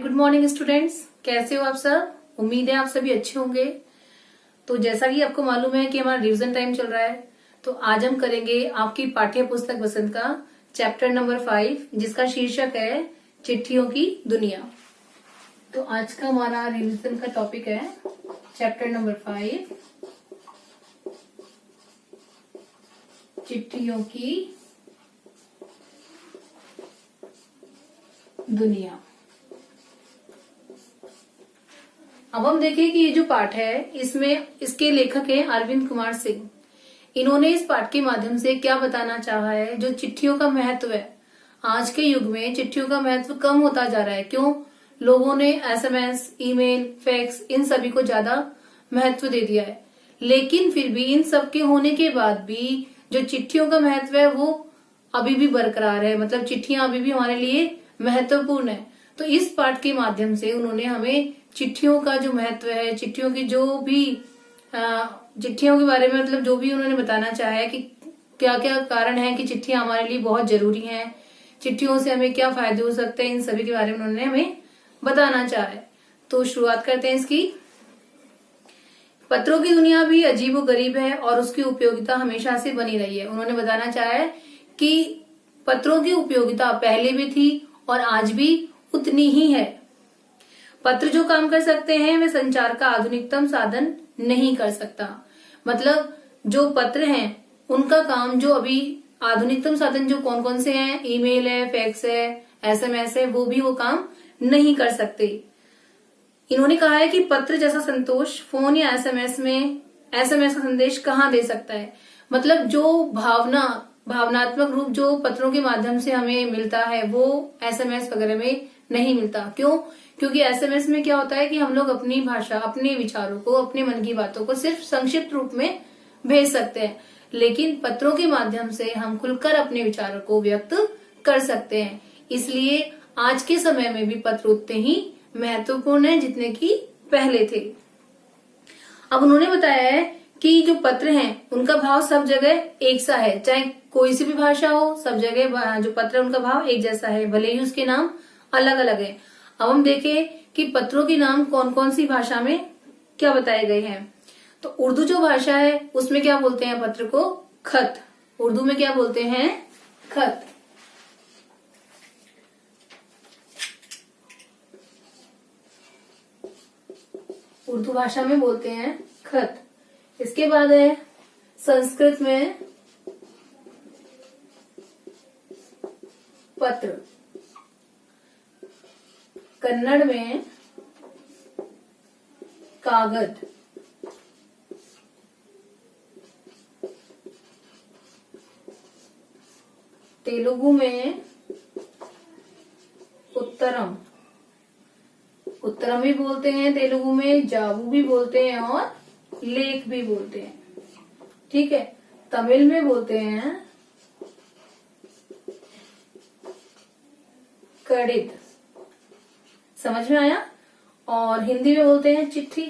Good morning students, कैसे हो आप सब। उम्मीद है आप सभी अच्छे होंगे। तो जैसा कि आपको मालूम है कि हमारा रिवीजन टाइम चल रहा है, तो आज हम करेंगे आपकी पाठ्य पुस्तक बसंत का चैप्टर नंबर 5, जिसका शीर्षक है चिट्ठियों की दुनिया। तो आज का हमारा रिवीजन का टॉपिक है चैप्टर नंबर 5, चिट्ठियों की दुनिया। अब हम देखें कि ये जो पाठ है इसमें इसके लेखक हैं अरविंद कुमार सिंह। इन्होंने इस पाठ के माध्यम से क्या बताना चाहा है, जो चिट्ठियों का महत्व है। आज के युग में चिट्ठियों का महत्व कम होता जा रहा है। क्यों? लोगों ने एसएमएस, ईमेल, फैक्स इन सभी को ज्यादा महत्व दे दिया है। लेकिन फिर भी इन सब के होने के बाद भी जो चिट्ठियों का महत्व है वो अभी भी बरकरार है। मतलब चिट्ठियां अभी भी हमारे लिए महत्वपूर्ण है। तो इस पाठ के माध्यम से उन्होंने हमें चिट्ठियों का जो महत्व है, चिट्ठियों की जो भी चिट्ठियों के बारे में मतलब जो भी उन्होंने बताना चाहा है कि क्या क्या कारण है कि चिट्ठियां हमारे लिए बहुत जरूरी हैं, चिट्ठियों से हमें क्या फायदे हो सकते हैं, इन सभी के बारे में उन्होंने हमें बताना चाहा है। तो शुरुआत करते हैं इसकी। पत्रों की दुनिया भी अजीबो गरीब है और उसकी उपयोगिता हमेशा से बनी रही है। उन्होंने बताना चाहा है कि पत्रों की उपयोगिता पहले भी थी और आज भी उतनी ही है। पत्र जो काम कर सकते हैं वे संचार का आधुनिकतम साधन नहीं कर सकता। मतलब जो पत्र हैं उनका काम जो अभी आधुनिकतम साधन जो कौन कौन से हैं, ईमेल है, फैक्स है, एसएमएस है, वो काम नहीं कर सकते। इन्होंने कहा है कि पत्र जैसा संतोष फोन या एसएमएस का संदेश कहाँ दे सकता है। मतलब जो भावनात्मक रूप जो पत्रों के माध्यम से हमें मिलता है वो एसएमएस वगैरह में नहीं मिलता। क्यों? क्योंकि एसएमएस में क्या होता है कि हम लोग अपनी भाषा, अपने विचारों को, अपने मन की बातों को सिर्फ संक्षिप्त रूप में भेज सकते हैं। लेकिन पत्रों के माध्यम से हम खुलकर अपने विचारों को व्यक्त कर सकते हैं। इसलिए आज के समय में भी पत्र उतने ही महत्वपूर्ण है जितने की पहले थे। अब उन्होंने बताया है कि जो पत्र हैं उनका भाव सब जगह एक सा है। चाहे कोई सी भी भाषा हो, सब जगह जो पत्र है उनका भाव एक जैसा है, भले ही उसके नाम अलग अलग है। अब हम देखें कि पत्रों के नाम कौन कौन सी भाषा में क्या बताए गए हैं। तो उर्दू जो भाषा है उसमें क्या बोलते हैं पत्र को? खत। उर्दू में क्या बोलते हैं? खत। उर्दू भाषा में बोलते हैं खत। इसके बाद है संस्कृत में पत्र, कन्नड़ में कागज, तेलुगु में उत्तरम भी बोलते हैं, तेलुगु में जाबू भी बोलते हैं और लेख भी बोलते हैं। ठीक है। तमिल में बोलते हैं कड़ित। समझ में आया? और हिंदी में बोलते हैं चिट्ठी।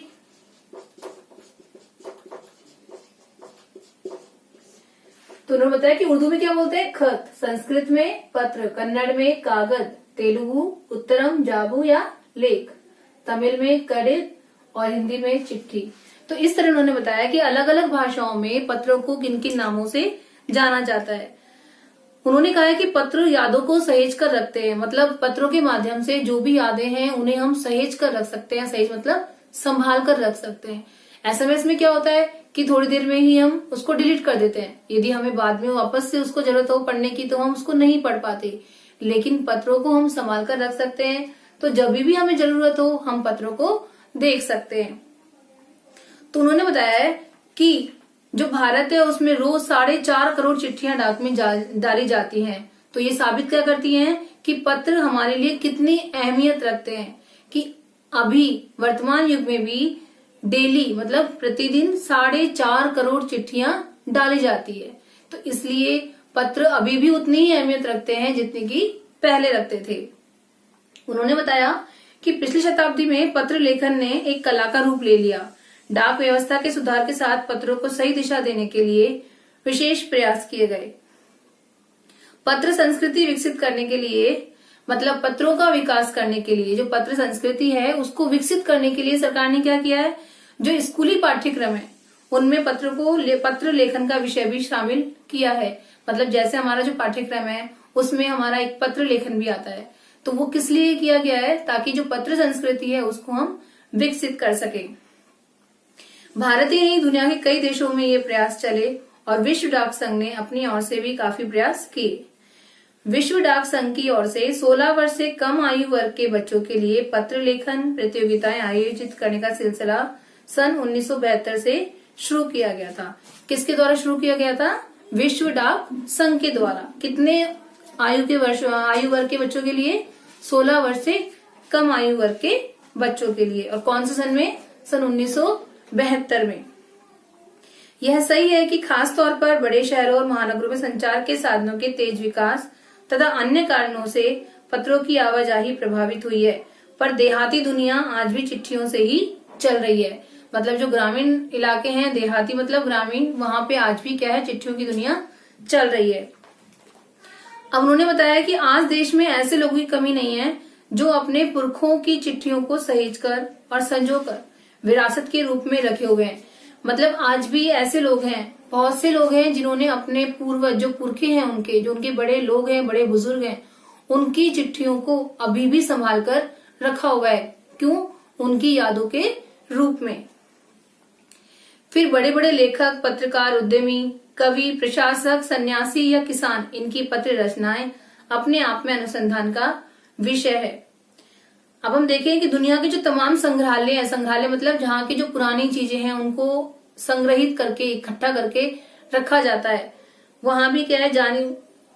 तो उन्होंने बताया कि उर्दू में क्या बोलते हैं? खत, संस्कृत में पत्र, कन्नड़ में कागज, तेलुगु उत्तरम, जाबू या लेख, तमिल में कड़ित और हिंदी में चिट्ठी। तो इस तरह उन्होंने बताया कि अलग अलग भाषाओं में पत्रों को किन किन नामों से जाना जाता है। उन्होंने कहा है कि पत्र यादों को सहेज कर रखते हैं। मतलब पत्रों के माध्यम से जो भी यादें हैं उन्हें हम सहेज कर रख सकते हैं। सहेज मतलब संभाल कर रख सकते हैं। एसएमएस में क्या होता है कि थोड़ी देर में ही हम उसको डिलीट कर देते हैं। यदि हमें बाद में वापस से उसको जरूरत हो पढ़ने की तो हम उसको नहीं पढ़ पाते। लेकिन पत्रों को हम संभाल कर रख सकते हैं। तो जब भी हमें जरूरत हो हम पत्रों को देख सकते हैं। तो उन्होंने बताया है कि जो भारत है उसमें रोज 4.5 करोड़ चिट्ठियां डाक में डाली जाती हैं। तो ये साबित क्या करती हैं कि पत्र हमारे लिए कितनी अहमियत रखते हैं कि अभी वर्तमान युग में भी डेली मतलब प्रतिदिन 4.5 करोड़ चिट्ठियां डाली जाती है। तो इसलिए पत्र अभी भी उतनी ही अहमियत रखते हैं जितनी की पहले रखते थे। उन्होंने बताया कि पिछली शताब्दी में पत्र लेखन ने एक कला का रूप ले लिया। डाक व्यवस्था के सुधार के साथ पत्रों को सही दिशा देने के लिए विशेष प्रयास किए गए। पत्र संस्कृति विकसित करने के लिए मतलब पत्रों का विकास करने के लिए, जो पत्र संस्कृति है उसको विकसित करने के लिए सरकार ने क्या किया है, जो स्कूली पाठ्यक्रम है उनमें पत्र लेखन का विषय भी शामिल किया है। मतलब जैसे हमारा जो पाठ्यक्रम है उसमें हमारा एक पत्र लेखन भी आता है, तो वो किस लिए किया गया है, ताकि जो पत्र संस्कृति है उसको हम विकसित कर सके। भारत ही नहीं, दुनिया के कई देशों में ये प्रयास चले और विश्व डाक संघ ने अपनी ओर से भी काफी प्रयास किए। विश्व डाक संघ की ओर से 16 वर्ष से कम आयु वर्ग के बच्चों के लिए पत्र लेखन प्रतियोगिताएं आयोजित करने का सिलसिला सन 1972 से शुरू किया गया था। किसके द्वारा शुरू किया गया था? विश्व डाक संघ के द्वारा। कितने आयु वर्ग के बच्चों के लिए? 16 वर्ष से कम आयु वर्ग के बच्चों के लिए। और कौन से सन में? सन 1972 में। यह सही है कि खास तौर पर बड़े शहरों और महानगरों में संचार के साधनों के तेज विकास तथा अन्य कारणों से पत्रों की आवाजाही प्रभावित हुई है, पर देहाती दुनिया आज भी चिट्ठियों से ही चल रही है। मतलब जो ग्रामीण इलाके हैं, देहाती मतलब ग्रामीण, वहां पे आज भी क्या है, चिट्ठियों की दुनिया चल रही है। अब उन्होंने बताया कि आज देश में ऐसे लोगों की कमी नहीं है जो अपने पुरखों की चिट्ठियों को सहेजकर और संजोकर विरासत के रूप में रखे हुए हैं। मतलब आज भी ऐसे लोग हैं, बहुत से लोग हैं जिन्होंने अपने पूर्वज, जो पुरखे हैं उनके, जो उनके बड़े लोग हैं, बड़े बुजुर्ग हैं, उनकी चिट्ठियों को अभी भी संभाल कर रखा हुआ है। क्यों? उनकी यादों के रूप में। फिर बड़े बड़े लेखक, पत्रकार, उद्यमी, कवि, प्रशासक, सन्यासी या किसान, इनकी पत्र रचनाएं अपने आप में अनुसंधान का विषय है। अब हम देखें कि दुनिया के जो तमाम संग्रहालय है, संग्रहालय मतलब जहाँ की जो पुरानी चीजें हैं उनको संग्रहित करके, इकट्ठा करके रखा जाता है, वहां भी क्या है,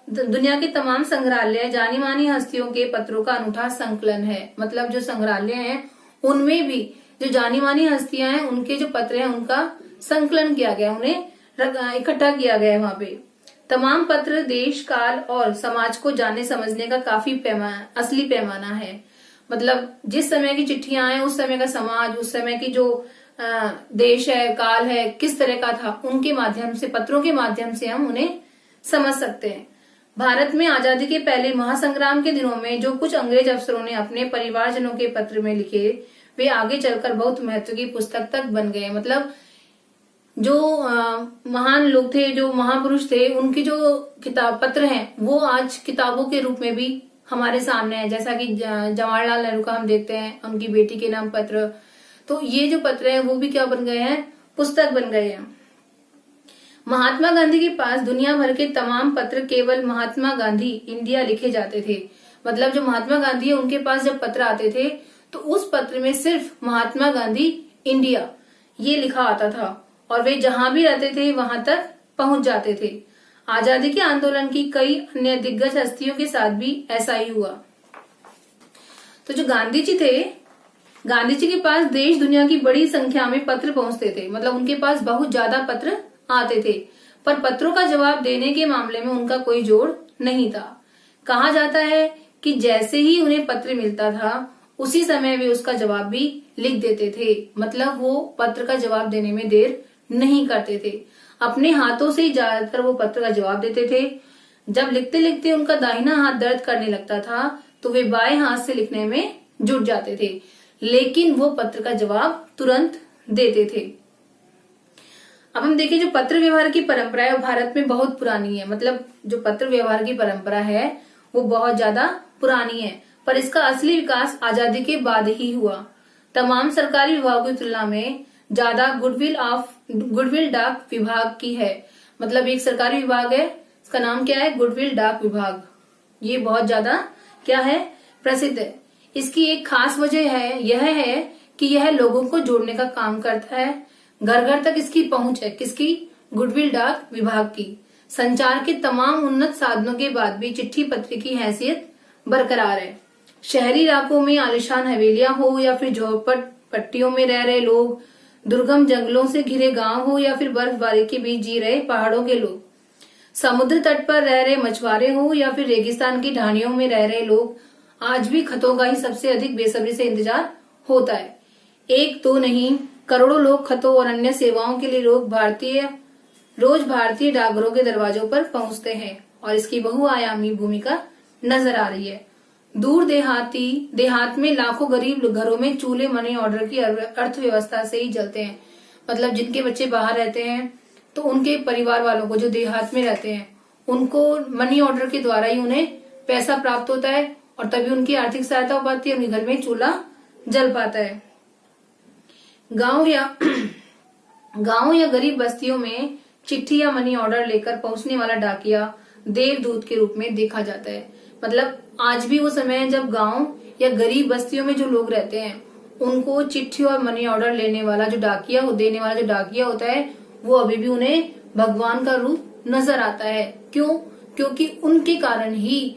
दुनिया के तमाम संग्रहालय जानी मानी हस्तियों के पत्रों का अनूठा संकलन है। मतलब जो संग्रहालय हैं उनमें भी जो जानी मानी हस्तियां हैं उनके जो पत्र हैं उनका संकलन किया गया, उन्हें इकट्ठा किया गया है वहां पे। तमाम पत्र देश, काल और समाज को जानने समझने का काफी असली पैमाना है। मतलब जिस समय की चिट्ठियां हैं, उस समय का समाज, उस समय की जो देश है, काल है, किस तरह का था, उनके माध्यम से, पत्रों के माध्यम से हम उन्हें समझ सकते हैं। भारत में आजादी के पहले महासंग्राम के दिनों में जो कुछ अंग्रेज अफसरों ने अपने परिवारजनों के पत्र में लिखे, वे आगे चलकर बहुत महत्व की पुस्तक तक बन गए। मतलब जो महान लोग थे, जो महापुरुष थे, उनकी जो किताब पत्र हैं वो आज किताबों के रूप में भी हमारे सामने है। जैसा कि जवाहरलाल नेहरू का हम देखते हैं, उनकी बेटी के नाम पत्र, तो ये जो पत्र है वो भी क्या बन गए हैं, पुस्तक बन गए हैं। महात्मा गांधी के पास दुनिया भर के तमाम पत्र केवल महात्मा गांधी इंडिया लिखे जाते थे। मतलब जो महात्मा गांधी है उनके पास जब पत्र आते थे तो उस पत्र में सिर्फ महात्मा गांधी इंडिया ये लिखा आता था और वे जहां भी रहते थे वहां तक पहुंच जाते थे। आजादी के आंदोलन की कई अन्य दिग्गज हस्तियों के साथ भी ऐसा ही हुआ। तो जो गांधी जी थे, गांधी जी के पास देश दुनिया की बड़ी संख्या में पत्र पहुंचते थे। मतलब उनके पास बहुत ज्यादा पत्र आते थे, पर पत्रों का जवाब देने के मामले में उनका कोई जोड़ नहीं था। कहा जाता है कि जैसे ही उन्हें पत्र मिलता था उसी समय वे उसका जवाब भी लिख देते थे। मतलब वो पत्र का जवाब देने में देर नहीं करते थे, अपने हाथों से ही ज्यादातर वो पत्र का जवाब देते थे। जब लिखते लिखते उनका दाहिना हाथ दर्द करने लगता था तो वे बाएं हाथ से लिखने में जुट जाते थे, लेकिन वो पत्र का जवाब तुरंत देते थे। अब हम देखें जो पत्र व्यवहार की परंपरा है वो भारत में बहुत पुरानी है। मतलब जो पत्र व्यवहार की परंपरा है वो बहुत ज्यादा पुरानी है, पर इसका असली विकास आजादी के बाद ही हुआ। तमाम सरकारी विभागों की तुलना में ज्यादा गुडविल डाक विभाग की है। मतलब एक सरकारी विभाग है, इसका नाम क्या है, गुडविल डाक विभाग। ये बहुत ज्यादा क्या है, प्रसिद्ध है। इसकी एक खास वजह है, यह है कि यह लोगों को जोड़ने का काम करता है। घर घर तक इसकी पहुंच है। किसकी? गुडविल डाक विभाग की। संचार के तमाम उन्नत साधनों के बाद भी चिट्ठी पत्र की हैसियत बरकरार है। शहरी इलाकों में आलिशान हवेलियां हो या फिर झोपड़पट्टियों में रह रहे लोग, दुर्गम जंगलों से घिरे गांव हो या फिर बर्फबारी के बीच जी रहे पहाड़ों के लोग, समुद्र तट पर रह रहे मछुआरे हो या फिर रेगिस्तान की ढाणियों में रह रहे लोग, आज भी खतों का ही सबसे अधिक बेसब्री से इंतजार होता है। एक तो नहीं, करोड़ों लोग खतों और अन्य सेवाओं के लिए रोज भारतीय डाकघरों के दरवाजों पर पहुंचते हैं और इसकी बहुआयामी भूमिका नजर आ रही है। दूर देहात में लाखों गरीब घरों में चूल्हे मनी ऑर्डर की अर्थव्यवस्था से ही चलते हैं। मतलब जिनके बच्चे बाहर रहते हैं तो उनके परिवार वालों को, जो देहात में रहते हैं, उनको मनी ऑर्डर के द्वारा ही उन्हें पैसा प्राप्त होता है और तभी उनकी आर्थिक सहायता हो पाती है, उनके घर में चूल्हा जल पाता है। गांव या गरीब बस्तियों में चिट्ठी या मनी ऑर्डर लेकर पहुंचने वाला डाकिया देवदूत के रूप में देखा जाता है। मतलब आज भी वो समय है जब गांव या गरीब बस्तियों में जो लोग रहते हैं उनको चिट्ठी और मनी ऑर्डर लेने वाला जो डाकिया देने वाला जो डाकिया होता है वो अभी भी उन्हें भगवान का रूप नजर आता है। क्यों? क्योंकि उनके कारण ही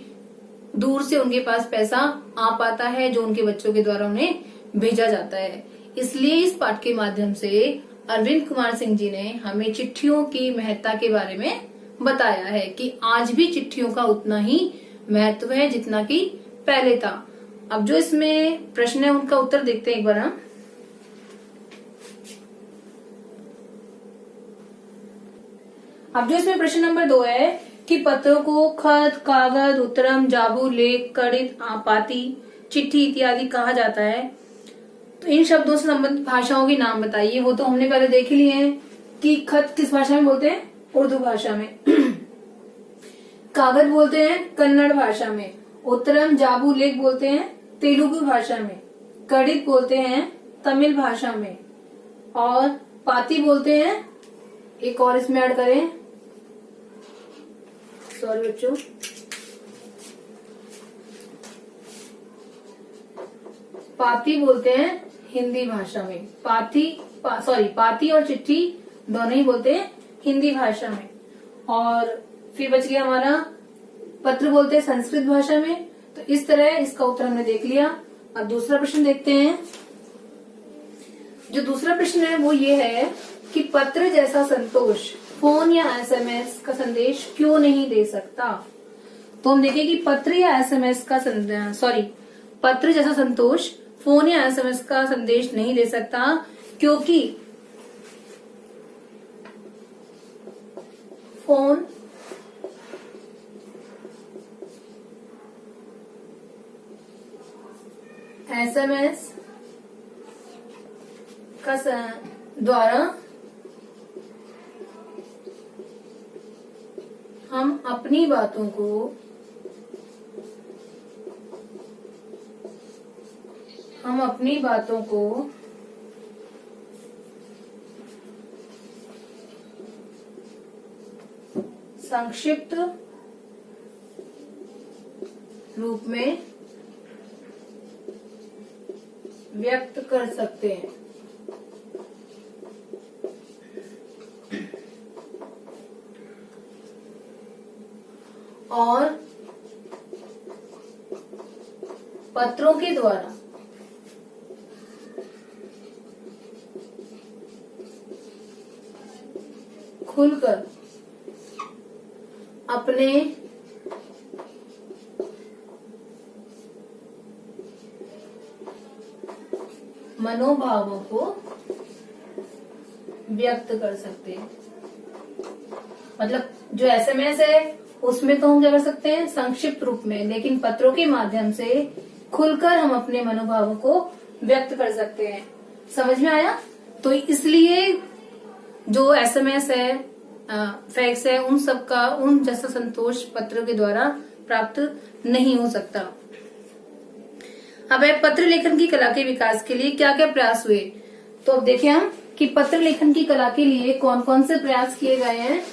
दूर से उनके पास पैसा आ पाता है जो उनके बच्चों के द्वारा उन्हें भेजा जाता है। इसलिए इस पाठ के माध्यम से अरविंद कुमार सिंह जी ने हमें चिट्ठियों की महत्ता के बारे में बताया है कि आज भी चिट्ठियों का उतना ही महत्व है जितना कि पहले था। अब जो इसमें प्रश्न है उनका उत्तर देखते हैं एक बार हम। अब जो इसमें प्रश्न नंबर 2 है कि पत्रों को खत, कागज, उत्तरम, जाबू, लेख, कड़ित, पाती, चिट्ठी इत्यादि कहा जाता है। तो इन शब्दों से संबंधित भाषाओं के नाम बताइए। वो तो हमने पहले देख लिए हैं कि खत किस भाषा में बोलते हैं, उर्दू भाषा में। कागज बोलते हैं कन्नड़ भाषा में। उत्तरम, जाबू, लेख बोलते हैं तेलुगु भाषा में। कड़ित बोलते हैं तमिल भाषा में। और पाती बोलते हैं, एक और इसमें ऐड करें, सॉरी बच्चों, पाती बोलते हैं हिंदी भाषा में। पाती और चिट्ठी दोनों ही बोलते हैं हिंदी भाषा में। और फिर बच गया हमारा पत्र बोलते हैं संस्कृत भाषा में। तो इस तरह इसका उत्तर हमने देख लिया। अब दूसरा प्रश्न देखते हैं। जो दूसरा प्रश्न है वो ये है कि पत्र जैसा संतोष फोन या एसएमएस का संदेश क्यों नहीं दे सकता। तो हम देखें कि पत्र या एसएमएस का पत्र जैसा संतोष फोन या एसएमएस का संदेश नहीं दे सकता क्योंकि फोन एसएमएस का द्वारा हम अपनी बातों को संक्षिप्त रूप में व्यक्त कर सकते हैं। और पत्रों के द्वारा खुलकर अपने मनोभावों को व्यक्त कर सकते हैं। मतलब जो एसएमएस है उसमें तो हम क्या कर सकते हैं संक्षिप्त रूप में, लेकिन पत्रों के माध्यम से खुलकर हम अपने मनोभावों को व्यक्त कर सकते हैं। समझ में आया? तो इसलिए जो एसएमएस है, फैक्स है, उन जैसा संतोष पत्र के द्वारा प्राप्त नहीं हो सकता। अब पत्र लेखन की कला के विकास के लिए क्या क्या प्रयास हुए। तो अब देखें हम कि पत्र लेखन की कला के लिए कौन कौन से प्रयास किए गए हैं।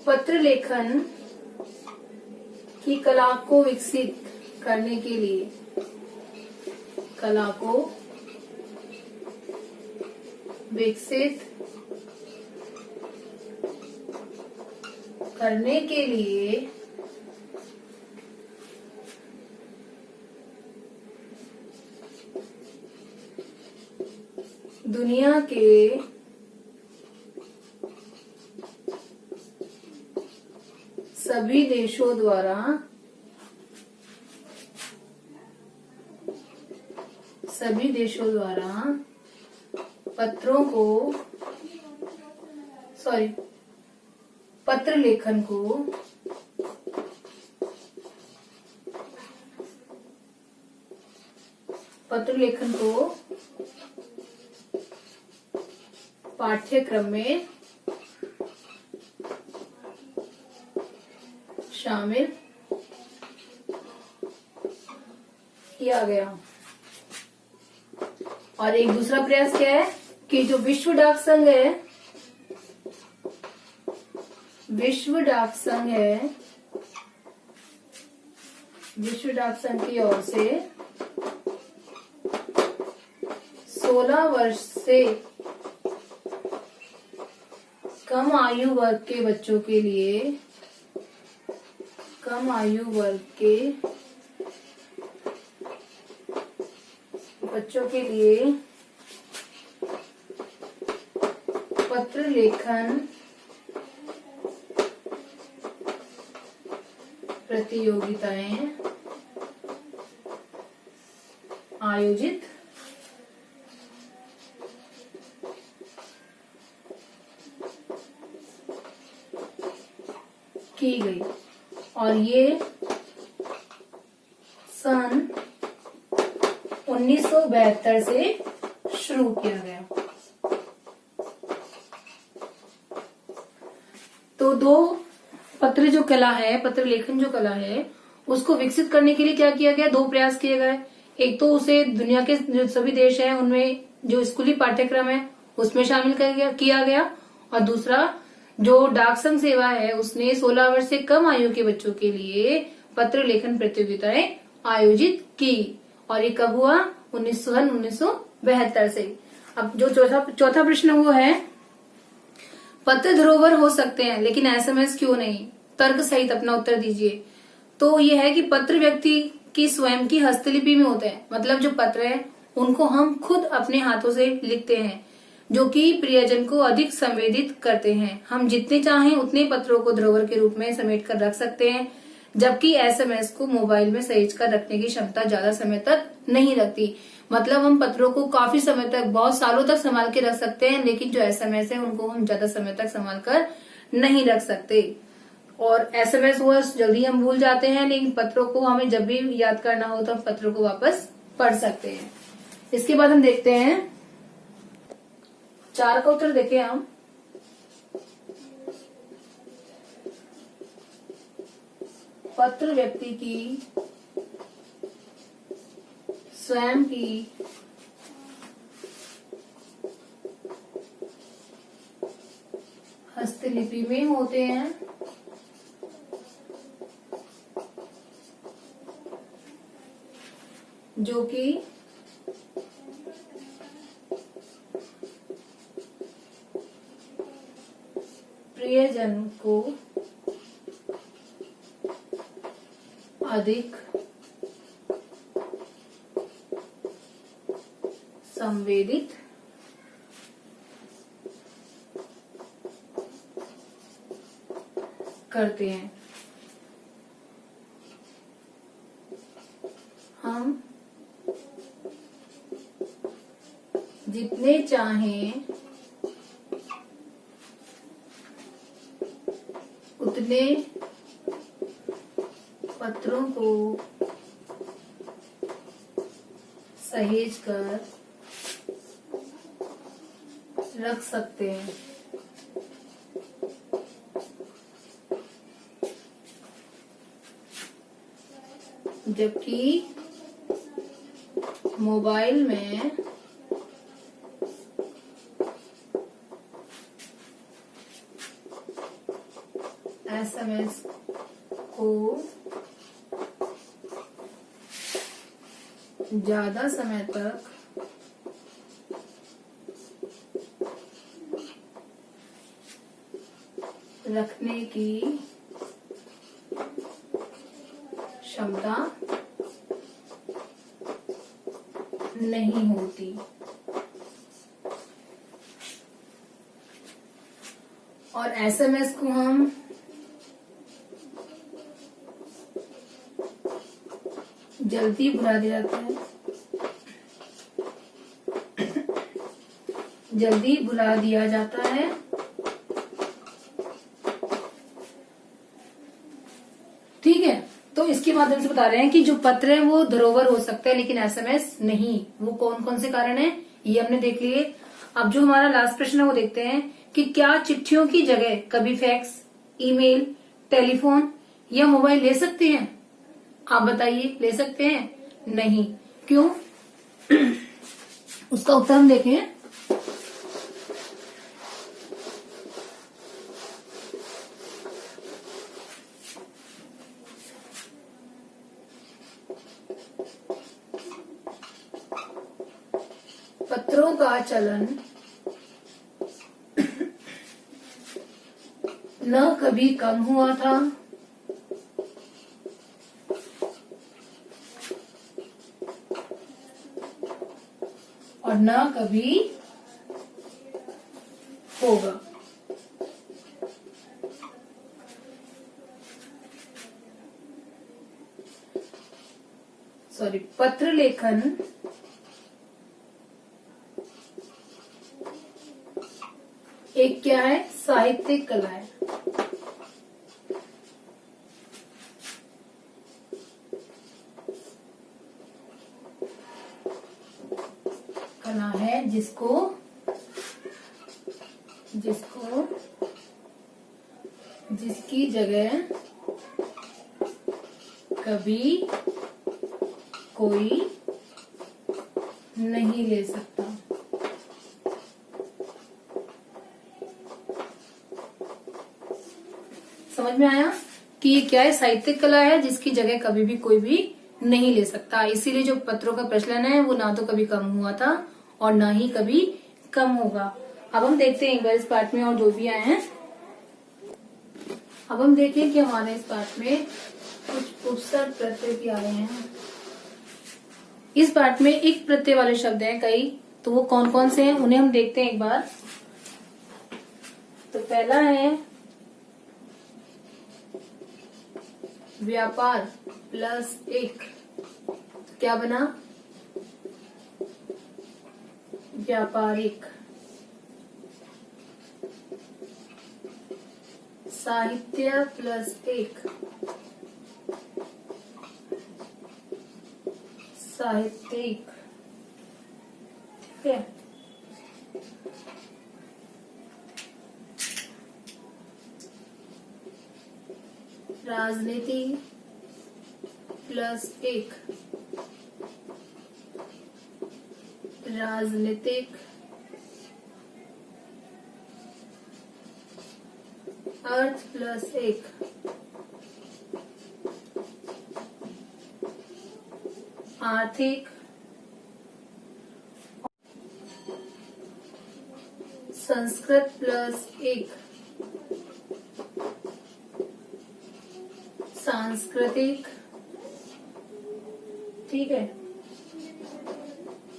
पत्र लेखन की कला को विकसित करने के लिए दुनिया के सभी देशों द्वारा पत्रों को सॉरी, पत्र लेखन को पाठ्यक्रम में शामिल किया गया। और एक दूसरा प्रयास क्या है कि जो विश्व डाक संघ है, विश्व डाक संघ की ओर से 16 वर्ष से कम आयु वर्ग के बच्चों के लिए पत्र लेखन प्रतियोगिताएं आयोजित की गई। और ये सन 1972 से शुरू किया गया। तो दो पत्र लेखन जो कला है उसको विकसित करने के लिए क्या किया गया, दो प्रयास किए गए। एक तो उसे दुनिया के जो सभी देश हैं उनमें जो स्कूली पाठ्यक्रम है उसमें शामिल किया गया, और दूसरा जो डाक संघ सेवा है उसने 16 वर्ष से कम आयु के बच्चों के लिए पत्र लेखन प्रतियोगिताएं आयोजित की। और ये कब हुआ, 1972 से। अब जो चौथा प्रश्न वो है, पत्र धरोहर हो सकते हैं लेकिन एसएमएस क्यों नहीं? तर्क सहित अपना उत्तर दीजिए। तो ये है कि पत्र व्यक्ति की स्वयं की हस्तलिपि में होते हैं, मतलब जो पत्र है उनको हम खुद अपने हाथों से लिखते हैं, जो कि प्रियजन को अधिक संवेदित करते हैं। हम जितने चाहें उतने पत्रों को धरोहर के रूप में समेट कर रख सकते हैं, जबकि एसएमएस को मोबाइल में सहेज कर रखने की क्षमता ज्यादा समय तक नहीं रखती। मतलब हम पत्रों को काफी समय तक, बहुत सालों तक संभाल के रख सकते हैं, लेकिन जो एसएमएस है उनको हम ज्यादा समय तक संभाल कर नहीं रख सकते। और एसएमएस हुआ जल्दी हम भूल जाते हैं, लेकिन पत्रों को हमें जब भी याद करना हो तो हम पत्रों को वापस पढ़ सकते हैं। इसके बाद हम देखते हैं 4 का उत्तर देखें हम। पत्र व्यक्ति की स्वयं की हस्तलिपि में होते हैं, जो कि प्रियजन को अधिक संवेदित करते हैं। हम जितने चाहें उतने पत्रों को सहेज कर रख सकते हैं, जबकि मोबाइल में एसएमएस को ज्यादा समय तक रखने की क्षमता नहीं होती। और एसएमएस को हम जल्दी भुला दिया जाता है, जल्दी भुला दिया जाता है, तो इसके माध्यम से बता रहे हैं कि जो पत्र है वो धरोहर हो सकता है लेकिन एसएमएस नहीं। वो कौन कौन से कारण है ये हमने देख लिए। अब जो हमारा लास्ट प्रश्न है वो देखते हैं कि क्या चिट्ठियों की जगह कभी फैक्स, ईमेल, टेलीफोन या मोबाइल ले सकते हैं? आप बताइए, ले सकते हैं? नहीं। क्यों? उसका उत्तर हम देखें। पत्रों का चलन न कभी कम हुआ था और न कभी होगा। सॉरी, पत्र लेखन एक क्या है? साहित्यिक कला है। कला है जिसकी जगह कभी कोई नहीं ले सकता। समझ में आया कि ये क्या है? साहित्यिक कला है जिसकी जगह कभी भी कोई भी नहीं ले सकता। इसीलिए जो पत्रों का प्रचलन है वो ना तो कभी कम हुआ था और ना ही कभी कम होगा। अब हम देखते हैं एक बार इस पार्ट में और जो भी आए हैं। अब हम देखें कि हमारे इस पार्ट में कुछ उपसर्ग प्रत्यय भी आए हैं। इस पार्ट में एक प्रत्यय वाले शब्द हैं कई, तो वो कौन कौन से हैं उन्हें हम देखते हैं एक बार। तो पहला है व्यापार प्लस एक, क्या बना? व्यापारिक। साहित्य प्लस एक, साहित्यिक। ठीक है। राजनीति प्लस एक, राजनीतिक। अर्थ प्लस एक, आर्थिक। संस्कृत प्लस एक, सांस्कृतिक। ठीक है।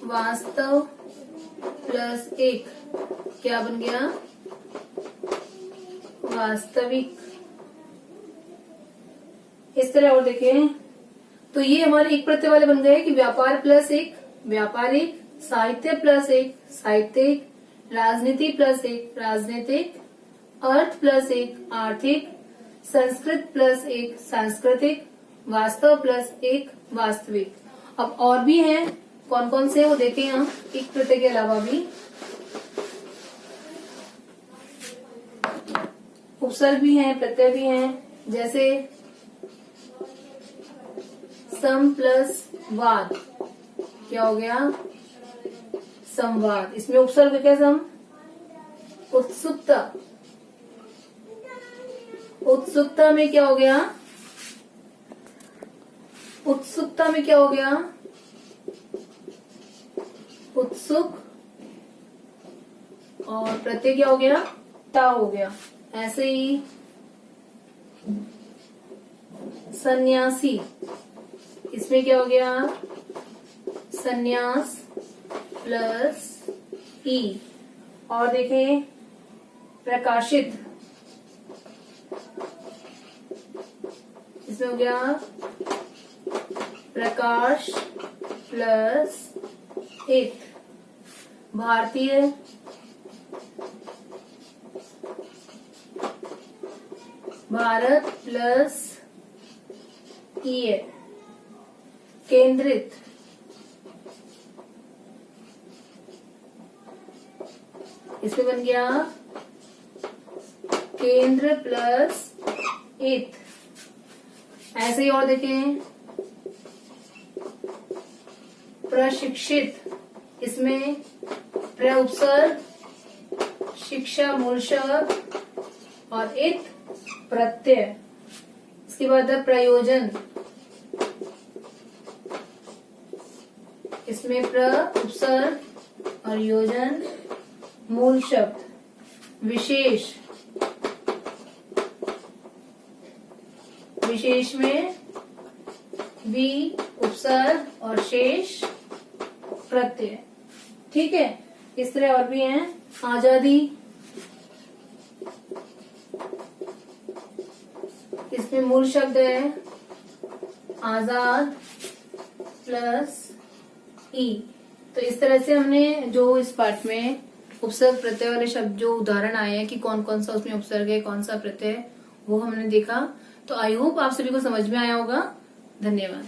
वास्तव प्लस एक, क्या बन गया? वास्तविक। इस तरह और देखें तो ये हमारे एक प्रत्यय वाले बन गए कि व्यापार प्लस एक, व्यापारिक। साहित्य प्लस एक, साहित्यिक। राजनीति प्लस एक, राजनीतिक। अर्थ प्लस एक, आर्थिक। संस्कृत प्लस एक, सांस्कृतिक। वास्तव प्लस एक, वास्तविक। अब और भी हैं, कौन कौन से वो देखें हम एक प्रत्यय के अलावा भी। उपसर्ग भी हैं, प्रत्यय भी हैं, जैसे सम प्लस वाद, क्या हो गया? संवाद। इसमें उपसर्ग क्या? सम। उत्सुकता, उत्सुकता में क्या हो गया? उत्सुकता में क्या हो गया? उत्सुक। और प्रत्यय क्या हो गया? ता हो गया। ऐसे ही सन्यासी, इसमें क्या हो गया? सन्यास प्लस ई। और देखें प्रकाशित, इसमें हो गया प्रकाश प्लस एक। भारतीय, भारत प्लस ई है। केंद्रित, इसमें बन गया केंद्र प्लस इत। ऐसे ही और देखें, प्रशिक्षित, इसमें प्र उपसर्ग, शिक्षा मूल शब्द और इत प्रत्यय। इसके बाद है प्रयोजन, इसमें प्र उपसर्ग और योजन मूल शब्द। विशेष, विशेष में वि उपसर्ग और शेष प्रत्यय। ठीक है, इस तरह और भी हैं। आजादी, इसमें मूल शब्द है आजाद प्लस ई। तो इस तरह से हमने जो इस पाठ में उपसर्ग प्रत्यय वाले शब्द जो उदाहरण आए हैं कि कौन कौन सा उसमें उपसर्ग है, कौन सा प्रत्यय, वो हमने देखा। तो आई होप आप सभी को समझ में आया होगा। धन्यवाद।